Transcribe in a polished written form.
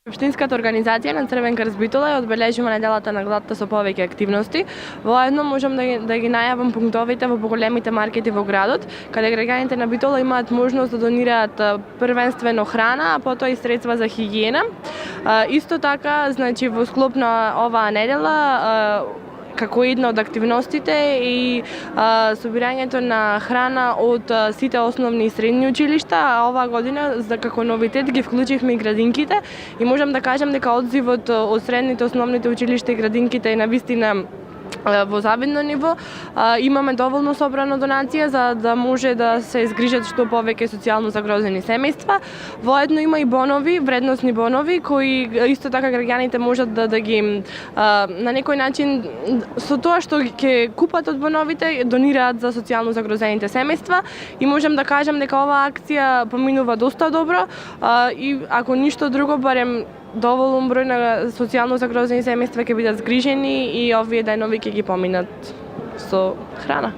Општинската организација на Црвен крст Битола ја одбележува неделата на гладта со повеќе активности. Воедно можам да ги најавам пунктовите во поголемите маркети во градот, каде граѓаните на Битола имаат можност да донираат првенствено храна, а потоа и средства за хигиена. Исто така, значи во склоп на оваа недела како една од активностите и собирањето на храна од сите основни и средни училишта, а оваа година за како новитет ги вклучивме и градинките и можам да кажам дека одзивот од средните, основните училишта и градинките е навистина во завидно ниво. Имаме доволно собрана донација за да може да се изгрижат што повеќе социјално загрозени семејства. Воедно има и бонови, вредносни бонови, кои исто така граѓаните можат да ги на некој начин со тоа што ќе купат од боновите донираат за социјално загрозените семејства и можам да кажам дека оваа акција поминува доста добро и ако ништо друго барем доволен број на социјално загрозени семејства ќе бидат згрижени и овие денови ќе ги поминат со храна.